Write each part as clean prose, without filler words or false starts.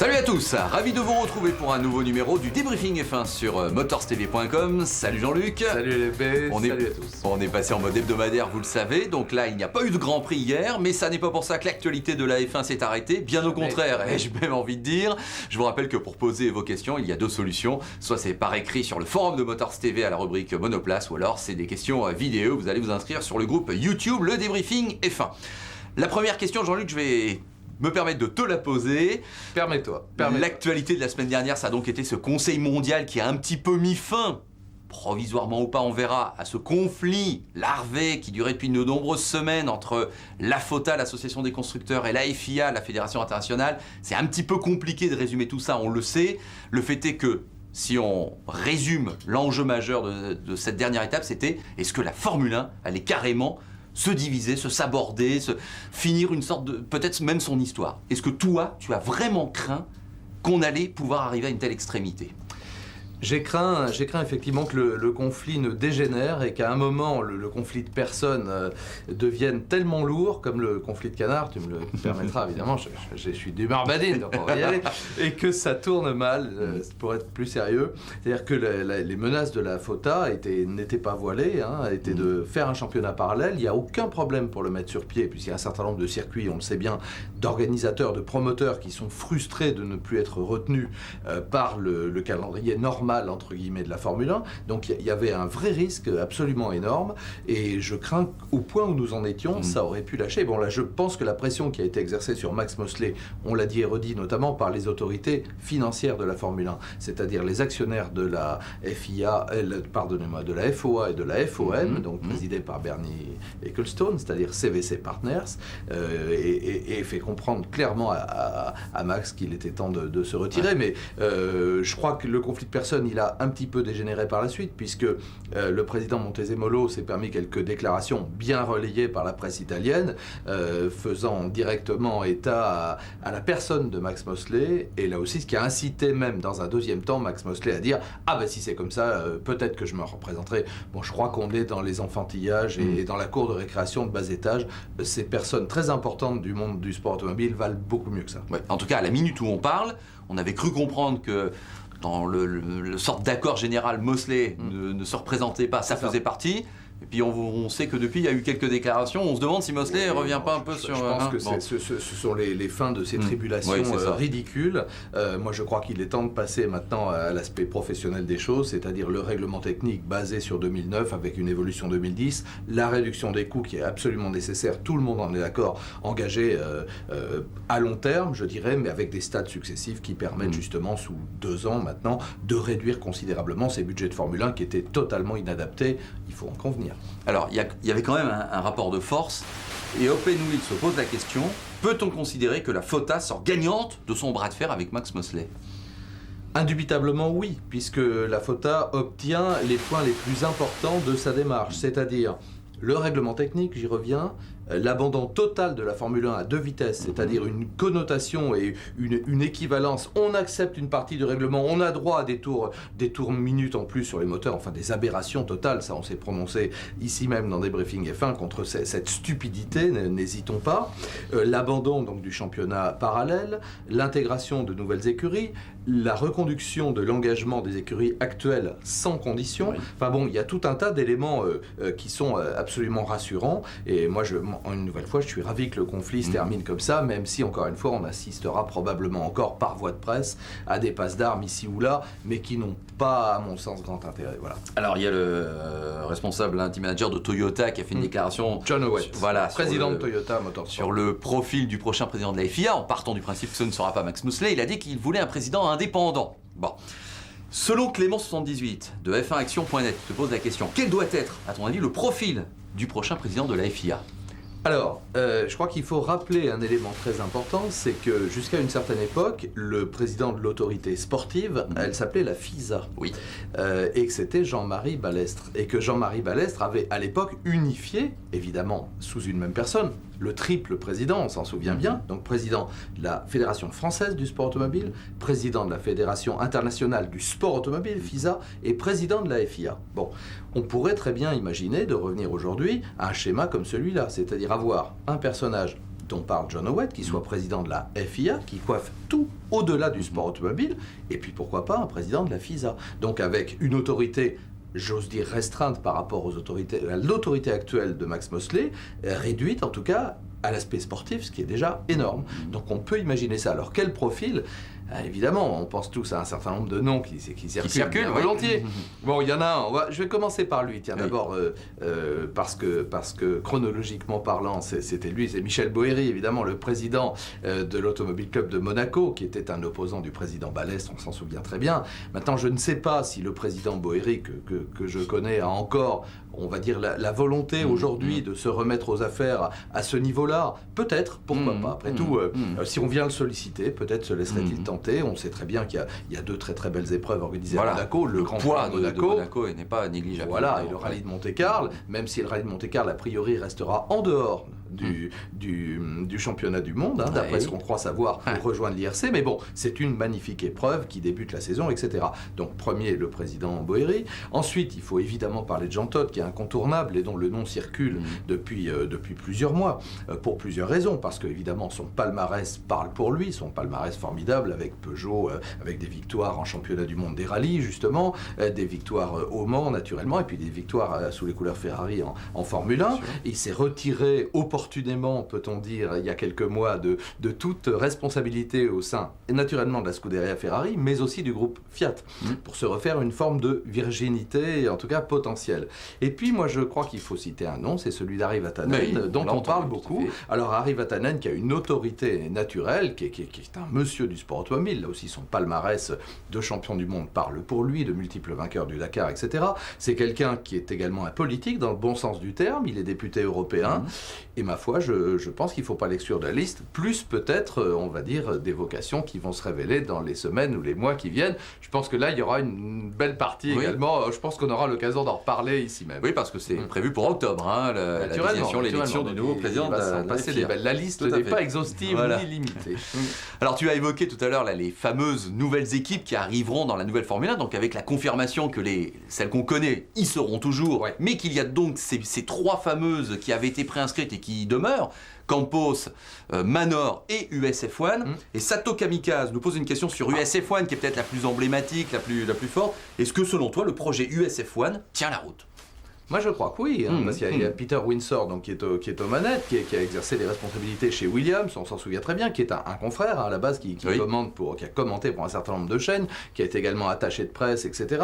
Salut à tous, ravi de vous retrouver pour un nouveau numéro du débriefing F1 sur motorstv.com. Salut Jean-Luc. Salut LB, salut à tous. On est passé en mode hebdomadaire, vous le savez, donc là il n'y a pas eu de Grand Prix hier, mais ça n'est pas pour ça que l'actualité de la F1 s'est arrêtée, bien au contraire, ai-je même envie de dire. Je vous rappelle que pour poser vos questions, il y a deux solutions, soit c'est par écrit sur le forum de Motors TV à la rubrique Monoplace, ou alors c'est des questions vidéo, vous allez vous inscrire sur le groupe YouTube, le débriefing F1. La première question, Jean-Luc, je vais me permettre de te la poser. Permets-toi. L'actualité de la semaine dernière, ça a donc été ce Conseil mondial qui a un petit peu mis fin, provisoirement ou pas, on verra, à ce conflit larvé qui durait depuis de nombreuses semaines entre la FOTA, l'association des constructeurs, et la FIA, la Fédération internationale. C'est un petit peu compliqué de résumer tout ça, on le sait. Le fait est que, si on résume l'enjeu majeur de cette dernière étape, c'était est-ce que la Formule 1 allait carrément se diviser, se saborder, finir une sorte de, peut-être même son histoire. Est-ce que toi, tu as vraiment craint qu'on allait pouvoir arriver à une telle extrémité ? J'ai craint effectivement que le conflit ne dégénère et qu'à un moment, le conflit de personnes devienne tellement lourd, comme le conflit de canards, tu me le permettras évidemment, je suis du Barbadine, donc on va y aller, et que ça tourne mal, pour être plus sérieux. C'est-à-dire que les menaces de la FOTA n'étaient pas voilées, étaient de faire un championnat parallèle. Il n'y a aucun problème pour le mettre sur pied, puisqu'il y a un certain nombre de circuits, on le sait bien, d'organisateurs, de promoteurs qui sont frustrés de ne plus être retenus par le calendrier normal entre guillemets de la Formule 1, donc il y avait un vrai risque absolument énorme et je crains qu'au point où nous en étions, ça aurait pu lâcher. Bon là je pense que la pression qui a été exercée sur Max Mosley, on l'a dit et redit notamment par les autorités financières de la Formule 1, c'est-à-dire les actionnaires de la FIA, de la FOA et de la FOM, donc présidés par Bernie Ecclestone, c'est-à-dire CVC Partners, et fait comprendre clairement à Max qu'il était temps de se retirer, mais je crois que le conflit de personnes il a un petit peu dégénéré par la suite, puisque le président Montezemolo s'est permis quelques déclarations bien relayées par la presse italienne, faisant directement état à la personne de Max Mosley, et là aussi ce qui a incité même dans un deuxième temps Max Mosley à dire « Ah ben si c'est comme ça, peut-être que je me représenterai ». Bon, je crois qu'on est dans les enfantillages et dans la cour de récréation de bas étage. Ces personnes très importantes du monde du sport automobile valent beaucoup mieux que ça. Ouais, en tout cas, à la minute où on parle, on avait cru comprendre que dans le sorte d'accord général, Mosley ne se représentait pas, ça faisait partie. Et puis on sait que depuis, il y a eu quelques déclarations. On se demande si Mosley ne revient pas un peu sur... Je pense que ce sont les fins de ces tribulations ridicules. Moi, je crois qu'il est temps de passer maintenant à l'aspect professionnel des choses, c'est-à-dire le règlement technique basé sur 2009 avec une évolution 2010, la réduction des coûts qui est absolument nécessaire, tout le monde en est d'accord, engagé à long terme, je dirais, mais avec des stades successifs qui permettent justement, sous 2 ans maintenant, de réduire considérablement ces budgets de Formule 1 qui étaient totalement inadaptés. Il faut en convenir. Alors, il y avait quand même un rapport de force, et OpenWheel se pose la question, peut-on considérer que la FOTA sort gagnante de son bras de fer avec Max Mosley ? Indubitablement oui, puisque la FOTA obtient les points les plus importants de sa démarche, c'est-à-dire le règlement technique, j'y reviens, l'abandon total de la Formule 1 à 2 vitesses, c'est-à-dire une connotation et une équivalence. On accepte une partie du règlement, on a droit à des tours minutes en plus sur les moteurs, enfin des aberrations totales, ça on s'est prononcé ici même dans des briefings F1 contre cette stupidité, n'hésitons pas. L'abandon donc du championnat parallèle, l'intégration de nouvelles écuries, la reconduction de l'engagement des écuries actuelles sans condition. Enfin bon, il y a tout un tas d'éléments qui sont absolument rassurants, et moi une nouvelle fois, je suis ravi que le conflit se termine comme ça, même si, encore une fois, on assistera probablement encore par voie de presse à des passes d'armes ici ou là, mais qui n'ont pas, à mon sens, grand intérêt. Voilà. Alors, il y a le responsable team manager de Toyota qui a fait une déclaration... John Howett, président de Toyota Motorsport. Sur le profil du prochain président de la FIA, en partant du principe que ce ne sera pas Max Mosley, il a dit qu'il voulait un président indépendant. Bon. Selon Clément78 de F1action.net, je te pose la question, quel doit être, à ton avis, le profil du prochain président de la FIA ? Alors, je crois qu'il faut rappeler un élément très important, c'est que jusqu'à une certaine époque, le président de l'autorité sportive, elle s'appelait la FISA. Oui. Et que c'était Jean-Marie Balestre. Et que Jean-Marie Balestre avait à l'époque unifié, évidemment sous une même personne, le triple président, on s'en souvient bien, donc président de la Fédération française du sport automobile, président de la Fédération internationale du sport automobile, FISA, et président de la FIA. Bon, on pourrait très bien imaginer de revenir aujourd'hui à un schéma comme celui-là, c'est-à-dire avoir un personnage dont parle John Howett, qui soit président de la FIA, qui coiffe tout au-delà du sport automobile, et puis pourquoi pas un président de la FISA. Donc avec une autorité, j'ose dire restreinte par rapport à l'autorité actuelle de Max Mosley, réduite en tout cas à l'aspect sportif, ce qui est déjà énorme. Donc on peut imaginer ça. Alors quel profil ? Évidemment, on pense tous à un certain nombre de noms qui circulent volontiers. Bon, il y en a un. Je vais commencer par lui. Tiens, d'abord, parce que chronologiquement parlant, c'était lui, c'est Michel Bohéry, évidemment, le président de l'Automobile Club de Monaco, qui était un opposant du président Balestre, on s'en souvient très bien. Maintenant, je ne sais pas si le président Bohéry, que je connais, a encore, on va dire, la volonté aujourd'hui de se remettre aux affaires à ce niveau-là. Peut-être, pourquoi pas. Après tout, si on vient le solliciter, peut-être se laisserait-il tenter. On sait très bien qu'il y a deux très très belles épreuves organisées à Monaco. Le Grand Prix de Monaco n'est pas négligeable. Voilà, et le Rallye de Monte-Carlo, même si le Rallye de Monte-Carlo, a priori, restera en dehors du championnat du monde, d'après ce qu'on croit savoir, pour rejoindre l'IRC. Mais bon, c'est une magnifique épreuve qui débute la saison, etc. Donc, premier, le président Bohéry. Ensuite, il faut évidemment parler de Jean Todt, qui est incontournable et dont le nom circule depuis plusieurs mois, pour plusieurs raisons. Parce qu'évidemment, son palmarès parle pour lui, son palmarès formidable avec Peugeot, avec des victoires en championnat du monde des rallyes, justement, des victoires au Mans, naturellement, et puis des victoires sous les couleurs Ferrari en Formule 1. Il s'est retiré opportunément, peut-on dire, il y a quelques mois, de toute responsabilité au sein, naturellement, de la Scuderia Ferrari, mais aussi du groupe Fiat, pour se refaire une forme de virginité, en tout cas potentielle. Et puis, moi, je crois qu'il faut citer un nom, c'est celui d'Ari Vatanen, dont on parle beaucoup. Alors, Ari Vatanen, qui a une autorité naturelle, qui est un monsieur du sport automobile, là aussi son palmarès de champion du monde parle pour lui, de multiples vainqueurs du Dakar, etc. C'est quelqu'un qui est également un politique, dans le bon sens du terme, il est député européen, et ma foi, je pense qu'il ne faut pas l'exclure de la liste, plus peut-être, on va dire, des vocations qui vont se révéler dans les semaines ou les mois qui viennent. Je pense que là, il y aura une belle partie également, je pense qu'on aura l'occasion d'en reparler ici même. Oui, parce que c'est prévu pour octobre, la désignation, l'élection du nouveau président de la FIA. La liste n'est pas exhaustive ni limitée. Alors, tu as évoqué tout à l'heure les fameuses nouvelles équipes qui arriveront dans la nouvelle Formule 1, donc avec la confirmation que celles qu'on connaît y seront toujours, mais qu'il y a donc ces trois fameuses qui avaient été préinscrites et qui demeurent, Campos, Manor et USF1. Et Sato Kamikaze nous pose une question sur USF1 qui est peut-être la plus emblématique, la plus forte. Est-ce que selon toi le projet USF1 tient la route ? Moi, je crois que oui, parce qu'il y a Peter Windsor, donc, qui est aux manettes, qui a exercé des responsabilités chez Williams, on s'en souvient très bien, qui est un confrère à la base, qui a commenté pour un certain nombre de chaînes, qui est également attaché de presse, etc.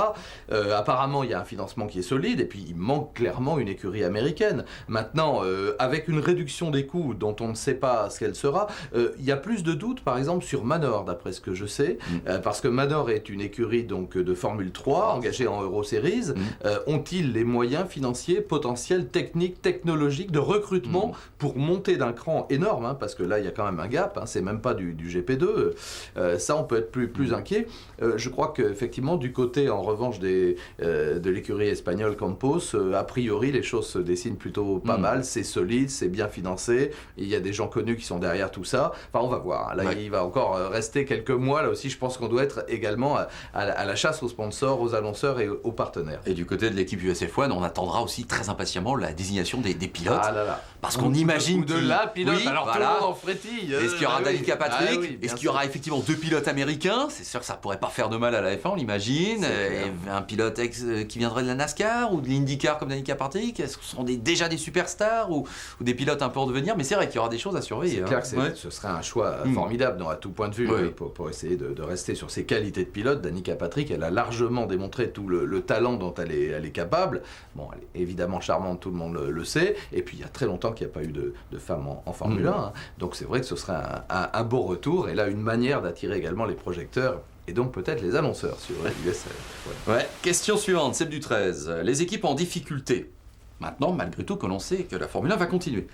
Apparemment, il y a un financement qui est solide, et puis il manque clairement une écurie américaine. Maintenant, avec une réduction des coûts dont on ne sait pas ce qu'elle sera, il y a plus de doutes, par exemple, sur Manor, d'après ce que je sais, parce que Manor est une écurie donc, de Formule 3, engagée en Euro Series. Ont-ils les moyens financiers, potentiels, techniques, technologiques, de recrutement pour monter d'un cran énorme, parce que là il y a quand même un gap, c'est même pas du GP2, ça on peut être plus inquiet. Je crois qu'effectivement du côté en revanche de l'écurie espagnole Campos, a priori les choses se dessinent plutôt pas mal, c'est solide, c'est bien financé, il y a des gens connus qui sont derrière tout ça, enfin on va voir, là il va encore rester quelques mois, là aussi je pense qu'on doit être également à la chasse aux sponsors, aux annonceurs et aux partenaires. Et du côté de l'équipe USF1, on attendra aussi très impatiemment la désignation des pilotes. Parce qu'on imagine de la pilote, alors tout le monde en frétille. Est-ce qu'il y aura Danica Patrick ? Est-ce qu'il y aura effectivement deux pilotes américains ? C'est sûr que ça pourrait pas faire de mal à la F1, on l'imagine. Un pilote qui viendrait de la NASCAR ou de l'IndyCar comme Danica Patrick ? Est-ce que ce seront déjà des superstars ou des pilotes un peu en devenir ? Mais c'est vrai qu'il y aura des choses à surveiller. C'est clair que ce serait un choix formidable à tout point de vue pour essayer de rester sur ses qualités de pilote. Danica Patrick, elle a largement démontré tout le talent dont elle est capable. Bon, elle est évidemment charmante, tout le monde le sait. Et puis il y a très longtemps qu'il n'y a pas eu de femmes en Formule 1. Donc c'est vrai que ce serait un beau retour. Et là, une manière d'attirer également les projecteurs et donc peut-être les annonceurs sur USF. Question suivante, celle du 13. Les équipes en difficulté. Maintenant, malgré tout, que l'on sait que la Formule 1 va continuer.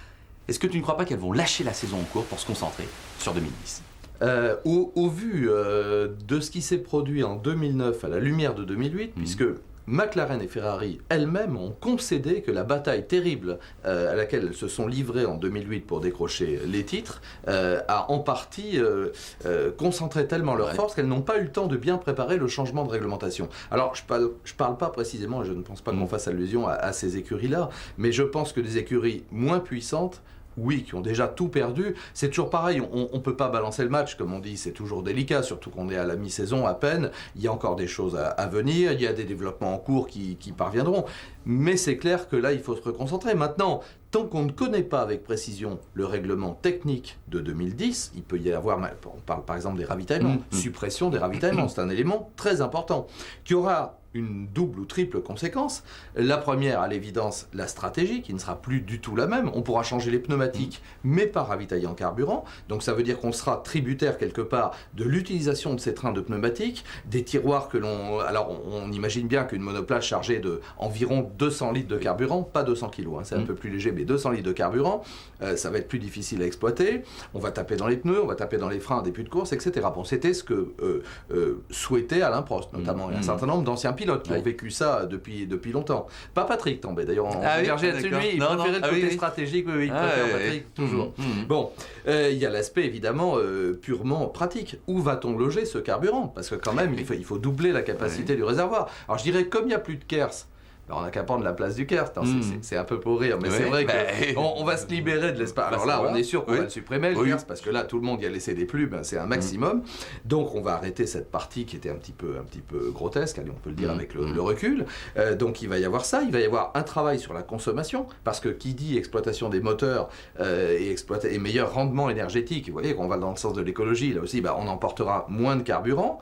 Est-ce que tu ne crois pas qu'elles vont lâcher la saison en cours pour se concentrer sur 2010 ? Au vu de ce qui s'est produit en 2009 à la lumière de 2008, puisque McLaren et Ferrari elles-mêmes ont concédé que la bataille terrible à laquelle elles se sont livrées en 2008 pour décrocher les titres a en partie concentré tellement leurs forces qu'elles n'ont pas eu le temps de bien préparer le changement de réglementation. Alors je parle pas précisément, et je ne pense pas qu'on fasse allusion à ces écuries-là, mais je pense que des écuries moins puissantes oui, qui ont déjà tout perdu. C'est toujours pareil, on ne peut pas balancer le match, comme on dit, c'est toujours délicat, surtout qu'on est à la mi-saison à peine. Il y a encore des choses à venir, il y a des développements en cours qui parviendront. Mais c'est clair que là, il faut se reconcentrer. Maintenant, tant qu'on ne connaît pas avec précision le règlement technique de 2010, il peut y avoir, on parle par exemple des ravitaillements, suppression des ravitaillements, c'est un élément très important, qui aura une double ou triple conséquence. La première, à l'évidence, la stratégie, qui ne sera plus du tout la même. On pourra changer les pneumatiques, mais pas ravitailler en carburant. Donc ça veut dire qu'on sera tributaire quelque part de l'utilisation de ces trains de pneumatiques, des tiroirs que l'on... Alors on imagine bien qu'une monoplace chargée de environ 200 litres de carburant, pas 200 kilos, hein, c'est un peu plus léger, mais 200 litres de carburant, ça va être plus difficile à exploiter. On va taper dans les pneus, on va taper dans les freins, des début de course, etc. Bon, c'était ce que souhaitait Alain Prost, notamment, et un certain nombre d'anciens pilotes qui ont vécu ça depuis longtemps. Pas Patrick Tambay, d'ailleurs, on divergeait là-dessus, lui, il préférait le côté stratégique, il préfère Patrick, toujours. Bon, il y a l'aspect, évidemment, purement pratique. Où va-t-on loger ce carburant? Parce que quand même, il faut doubler la capacité du réservoir. Alors je dirais, comme il n'y a plus de Kers, on n'a qu'à prendre la place du Kers, c'est un peu pour rire, mais c'est vrai qu'on va se libérer de l'espace. Alors là, on est sûr qu'on va le supprimer, le Kers, parce que là, tout le monde y a laissé des plumes, c'est un maximum. Donc on va arrêter cette partie qui était un petit peu grotesque, allez, on peut le dire avec le recul. Donc il va y avoir ça, il va y avoir un travail sur la consommation, parce que qui dit exploitation des moteurs et meilleur rendement énergétique, vous voyez qu'on va dans le sens de l'écologie, là aussi, on emportera moins de carburant,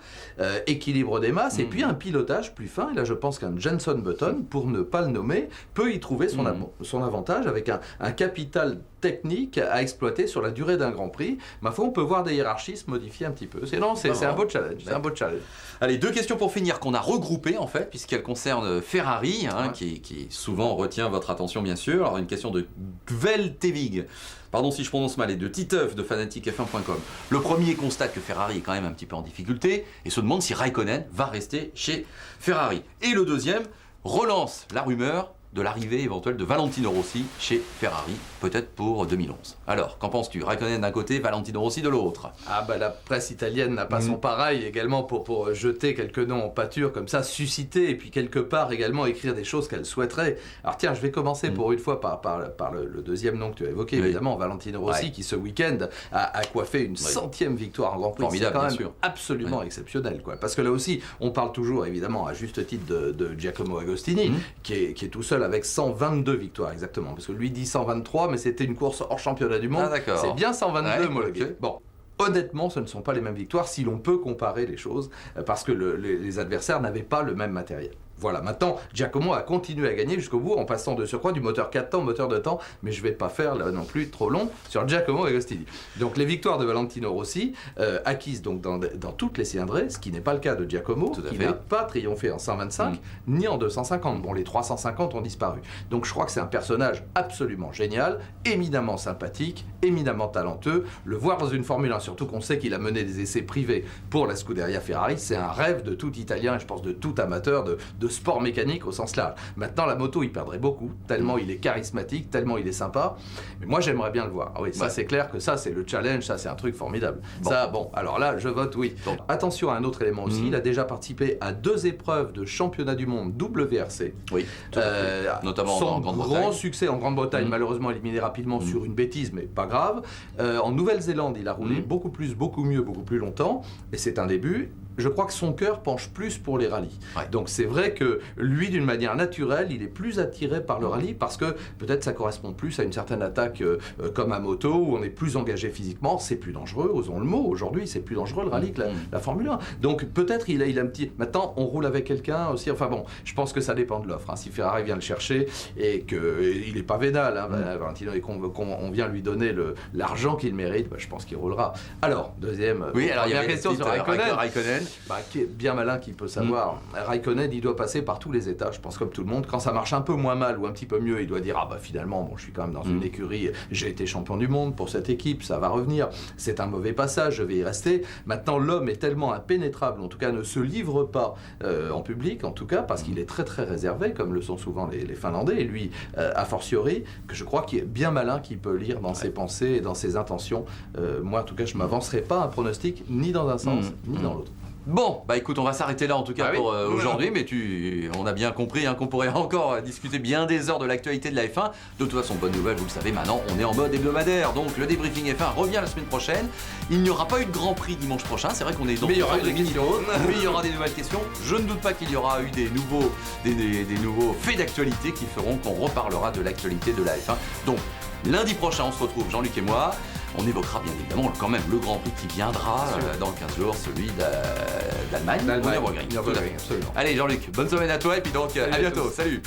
équilibre des masses, et puis un pilotage plus fin, et là je pense qu'un Jenson Button, pour ne pas le nommer, peut y trouver son avantage avec un capital technique à exploiter sur la durée d'un Grand Prix. Ma foi, on peut voir des hiérarchies se modifier un petit peu. C'est un beau challenge. C'est un beau challenge. Allez, deux questions pour finir qu'on a regroupées en fait, puisqu'elles concernent Ferrari, qui souvent retient votre attention bien sûr. Alors une question de Gveltevig. Pardon si je prononce mal, et de Titeuf de fanaticf1.com. Le premier constate que Ferrari est quand même un petit peu en difficulté et se demande si Raikkonen va rester chez Ferrari. Et le deuxième relance la rumeur de l'arrivée éventuelle de Valentino Rossi chez Ferrari, peut-être pour 2011. Alors, qu'en penses-tu? Raikkonen d'un côté, Valentino Rossi de l'autre. Ah la presse italienne n'a pas son pareil également pour jeter quelques noms en pâture comme ça, susciter et puis quelque part également écrire des choses qu'elle souhaiterait. Alors tiens, je vais commencer pour une fois par le deuxième nom que tu as évoqué, évidemment, Valentino Rossi, qui ce week-end a coiffé une 100e victoire en Grand Prix. Formidable, c'est quand même absolument exceptionnel, quoi. Parce que là aussi, on parle toujours évidemment à juste titre de Giacomo Agostini, qui est tout seul avec 122 victoires exactement, parce que lui dit 123, mais c'était une course hors championnat du monde. C'est bien 122 homologué. Okay. Bon. Honnêtement, ce ne sont pas les mêmes victoires si l'on peut comparer les choses, parce que les adversaires n'avaient pas le même matériel. Voilà, maintenant, Giacomo a continué à gagner jusqu'au bout en passant de surcroît du moteur 4 temps au moteur 2 temps, mais je ne vais pas faire là non plus trop long sur Giacomo Agostini. Donc les victoires de Valentino Rossi, acquises donc dans toutes les cylindrées, ce qui n'est pas le cas de Giacomo, qui n'a pas triomphé en 125 ni en 250. Bon, les 350 ont disparu. Donc je crois que c'est un personnage absolument génial, éminemment sympathique, éminemment talentueux. Le voir dans une Formule 1, surtout qu'on sait qu'il a mené des essais privés pour la Scuderia Ferrari, c'est un rêve de tout Italien et je pense de tout amateur de sport mécanique au sens large. Maintenant, la moto, il perdrait beaucoup, tellement il est charismatique, tellement il est sympa. Mais moi, j'aimerais bien le voir. Ah oui, ça, c'est clair que ça, c'est le challenge, ça, c'est un truc formidable. Alors là, je vote oui. Attention à un autre élément aussi, il a déjà participé à 2 épreuves de championnat du monde WRC. Oui, notamment en Grande-Bretagne. Son grand succès en Grande-Bretagne, malheureusement éliminé rapidement sur une bêtise, mais pas grave. En Nouvelle-Zélande, il a roulé beaucoup plus, beaucoup mieux, beaucoup plus longtemps, et c'est un début. Je crois que son cœur penche plus pour les rallyes. Donc c'est vrai que lui, d'une manière naturelle, il est plus attiré par le rallye parce que peut-être ça correspond plus à une certaine attaque comme à moto, où on est plus engagé physiquement, c'est plus dangereux, osons le mot, aujourd'hui c'est plus dangereux le rallye que la Formule 1. Donc peut-être il a un petit... Maintenant, on roule avec quelqu'un aussi, enfin bon, je pense que ça dépend de l'offre. Si Ferrari vient le chercher et qu'il n'est pas vénal, Valentino, et qu'on vient lui donner l'argent qu'il mérite, je pense qu'il roulera. Alors, deuxième... Oui, alors il y a une question sur Raikkonen. Qui est bien malin qui peut savoir. Raikkonen, il doit passer par tous les états, je pense comme tout le monde. Quand ça marche un peu moins mal ou un petit peu mieux, il doit dire finalement, je suis quand même dans une écurie, j'ai été champion du monde pour cette équipe, ça va revenir. C'est un mauvais passage, je vais y rester. Maintenant, l'homme est tellement impénétrable, en tout cas ne se livre pas en public, en tout cas, parce qu'il est très très réservé, comme le sont souvent les Finlandais, et lui, a fortiori, que je crois qu'il est bien malin, qu'il peut lire dans ses pensées et dans ses intentions. Moi, en tout cas, je ne m'avancerai pas un pronostic, ni dans un sens, ni dans l'autre. Bon, bah écoute, on va s'arrêter là en tout cas Ah oui. pour aujourd'hui, mais on a bien compris qu'on pourrait encore discuter bien des heures de l'actualité de la F1. De toute façon, bonne nouvelle, vous le savez, maintenant on est en mode hebdomadaire, donc le débriefing F1 revient la semaine prochaine. Il n'y aura pas eu de Grand Prix dimanche prochain, c'est vrai qu'on est dans Mais il y aura une des questions. mais il y aura des nouvelles questions. Je ne doute pas qu'il y aura eu des nouveaux faits d'actualité qui feront qu'on reparlera de l'actualité de la F1. Donc, lundi prochain, on se retrouve, Jean-Luc et moi. On évoquera bien évidemment quand même le Grand Prix qui viendra dans 15 jours, celui d'Allemagne. D'Allemagne. Nürburgring. Nürburgring, absolument. Allez Jean-Luc, bonne semaine à toi et puis donc à bientôt. Salut.